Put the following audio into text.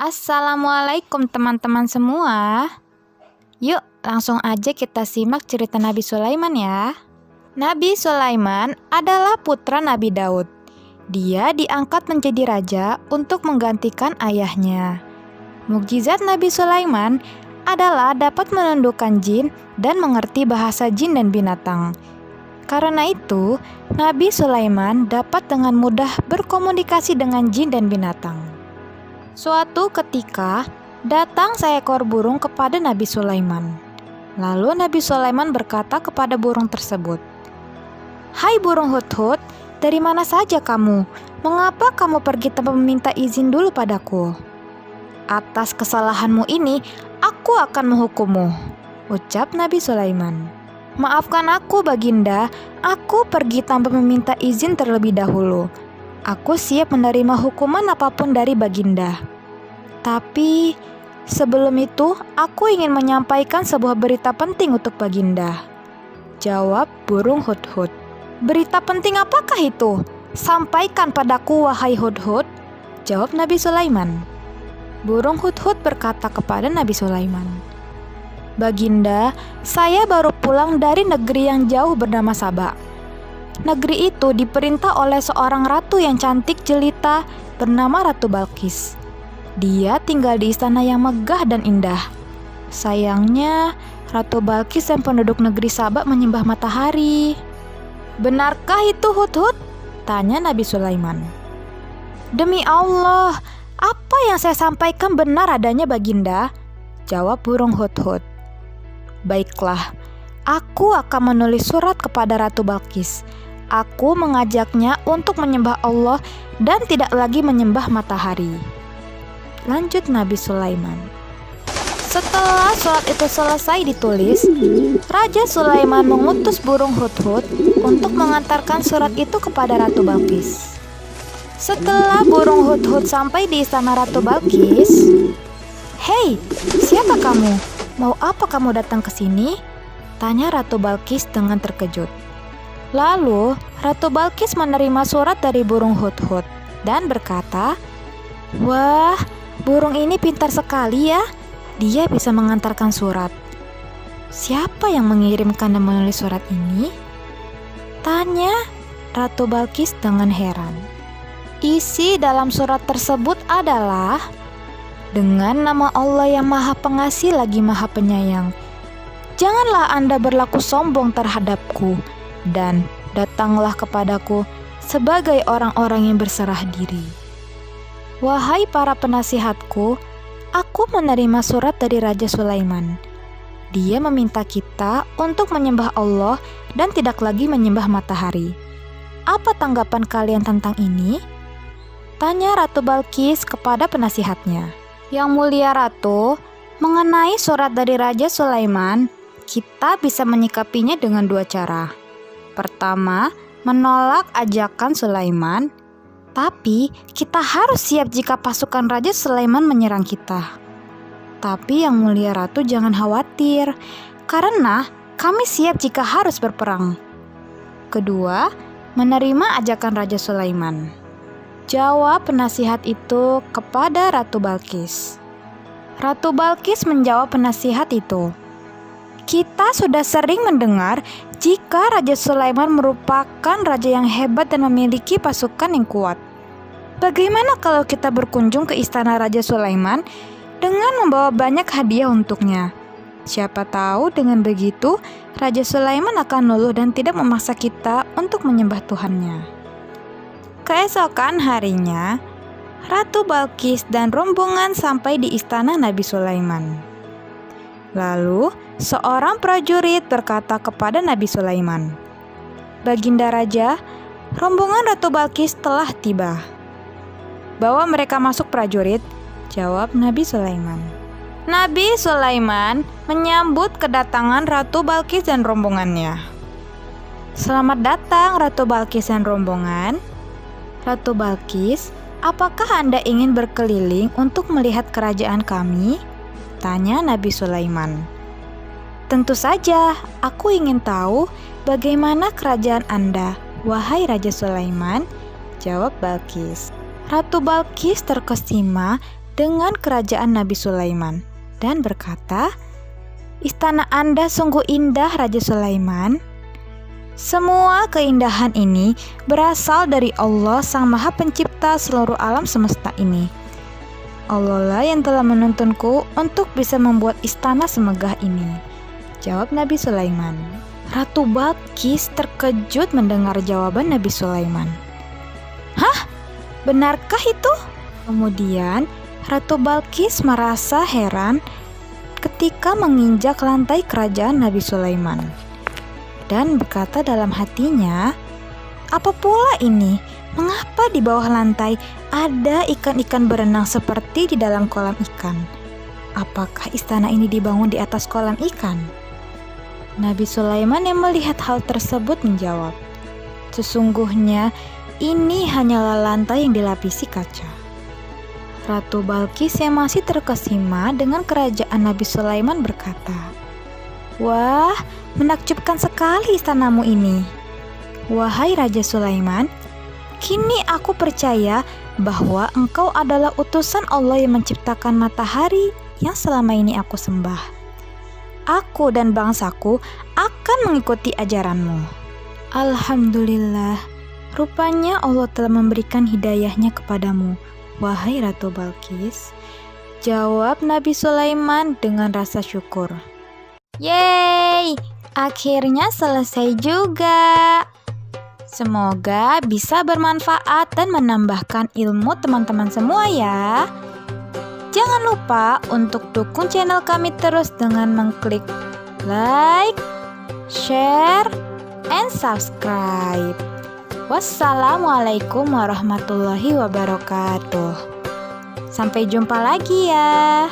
Assalamualaikum teman-teman semua. Yuk langsung aja kita simak cerita Nabi Sulaiman ya. Nabi Sulaiman adalah putra Nabi Daud. Dia diangkat menjadi raja untuk menggantikan ayahnya. Mukjizat Nabi Sulaiman adalah dapat menundukkan jin dan mengerti bahasa jin dan binatang. Karena itu, Nabi Sulaiman dapat dengan mudah berkomunikasi dengan jin dan binatang. Suatu ketika, datang seekor burung kepada Nabi Sulaiman. Lalu Nabi Sulaiman berkata kepada burung tersebut, "Hai burung hudhud, dari mana saja kamu? Mengapa kamu pergi tanpa meminta izin dulu padaku? Atas kesalahanmu ini, aku akan menghukummu," ucap Nabi Sulaiman. "Maafkan aku, Baginda, aku pergi tanpa meminta izin terlebih dahulu. Aku siap menerima hukuman apapun dari Baginda. Tapi sebelum itu, aku ingin menyampaikan sebuah berita penting untuk Baginda," jawab burung hudhud. "Berita penting apakah itu? Sampaikan padaku, wahai hudhud," jawab Nabi Sulaiman. Burung hudhud berkata kepada Nabi Sulaiman, "Baginda, saya baru pulang dari negeri yang jauh bernama Saba. Negeri itu diperintah oleh seorang ratu yang cantik jelita bernama Ratu Balqis. Dia tinggal di istana yang megah dan indah. Sayangnya, Ratu Balqis dan penduduk negeri Saba menyembah matahari." "Benarkah itu, hudhud?" tanya Nabi Sulaiman. "Demi Allah, apa yang saya sampaikan benar adanya, Baginda," jawab burung hudhud. "Baiklah, aku akan menulis surat kepada Ratu Balqis. Aku mengajaknya untuk menyembah Allah dan tidak lagi menyembah matahari," lanjut Nabi Sulaiman. Setelah surat itu selesai ditulis, Raja Sulaiman mengutus burung hudhud untuk mengantarkan surat itu kepada Ratu Balqis. Setelah burung hudhud sampai di istana Ratu Balqis, "Hei, siapa kamu? Mau apa kamu datang ke sini?" tanya Ratu Balqis dengan terkejut. Lalu, Ratu Balqis menerima surat dari burung hudhud dan berkata, "Wah, burung ini pintar sekali ya. Dia bisa mengantarkan surat. Siapa yang mengirimkan dan menulis surat ini?" tanya Ratu Balqis dengan heran. Isi dalam surat tersebut adalah, "Dengan nama Allah yang Maha Pengasih lagi Maha Penyayang, janganlah Anda berlaku sombong terhadapku, dan datanglah kepadaku sebagai orang-orang yang berserah diri. Wahai para penasihatku, aku menerima surat dari Raja Sulaiman. Dia meminta kita untuk menyembah Allah dan tidak lagi menyembah matahari. Apa tanggapan kalian tentang ini?" tanya Ratu Balqis kepada penasihatnya. "Yang mulia Ratu, mengenai surat dari Raja Sulaiman, kita bisa menyikapinya dengan dua cara. Pertama, menolak ajakan Sulaiman, tapi kita harus siap jika pasukan Raja Sulaiman menyerang kita. Tapi yang mulia Ratu jangan khawatir, karena kami siap jika harus berperang. Kedua, menerima ajakan Raja Sulaiman," jawab penasihat itu kepada Ratu Balqis. Ratu Balqis menjawab penasihat itu, "Kita sudah sering mendengar jika Raja Sulaiman merupakan raja yang hebat dan memiliki pasukan yang kuat. Bagaimana kalau kita berkunjung ke istana Raja Sulaiman dengan membawa banyak hadiah untuknya? Siapa tahu dengan begitu Raja Sulaiman akan luluh dan tidak memaksa kita untuk menyembah Tuhannya." Keesokan harinya, Ratu Balqis dan rombongan sampai di istana Nabi Sulaiman. Lalu, seorang prajurit berkata kepada Nabi Sulaiman, "Baginda Raja, rombongan Ratu Balqis telah tiba." "Bawa mereka masuk, prajurit," jawab Nabi Sulaiman. Nabi Sulaiman menyambut kedatangan Ratu Balqis dan rombongannya. "Selamat datang Ratu Balqis dan rombongan." "Ratu Balqis, apakah Anda ingin berkeliling untuk melihat kerajaan kami?" tanya Nabi Sulaiman. "Tentu saja, aku ingin tahu bagaimana kerajaan Anda, wahai Raja Sulaiman," jawab Balqis. Ratu Balqis terkesima dengan kerajaan Nabi Sulaiman dan berkata, "Istana Anda sungguh indah, Raja Sulaiman. Semua keindahan ini berasal dari Allah Sang Maha Pencipta seluruh alam semesta ini. Allah lah yang telah menuntunku untuk bisa membuat istana semegah ini," jawab Nabi Sulaiman. Ratu Balqis terkejut mendengar jawaban Nabi Sulaiman. "Hah? Benarkah itu?" Kemudian Ratu Balqis merasa heran ketika menginjak lantai kerajaan Nabi Sulaiman dan berkata dalam hatinya, "Apa pula ini? Mengapa di bawah lantai ada ikan-ikan berenang seperti di dalam kolam ikan? Apakah istana ini dibangun di atas kolam ikan?" Nabi Sulaiman yang melihat hal tersebut menjawab, "Sesungguhnya ini hanyalah lantai yang dilapisi kaca." Ratu Balqis yang masih terkesima dengan kerajaan Nabi Sulaiman berkata, "Wah, menakjubkan sekali istanamu ini. Wahai Raja Sulaiman, kini aku percaya bahwa engkau adalah utusan Allah yang menciptakan matahari yang selama ini aku sembah. Aku dan bangsaku akan mengikuti ajaranmu." Alhamdulillah, rupanya Allah telah memberikan hidayahnya kepadamu, wahai Ratu Balqis, jawab Nabi Sulaiman dengan rasa syukur. Yeay, akhirnya selesai juga. Semoga bisa bermanfaat dan menambahkan ilmu teman-teman semua ya. Jangan lupa untuk dukung channel kami terus dengan mengklik like, share, and subscribe. Wassalamualaikum warahmatullahi wabarakatuh. Sampai jumpa lagi ya.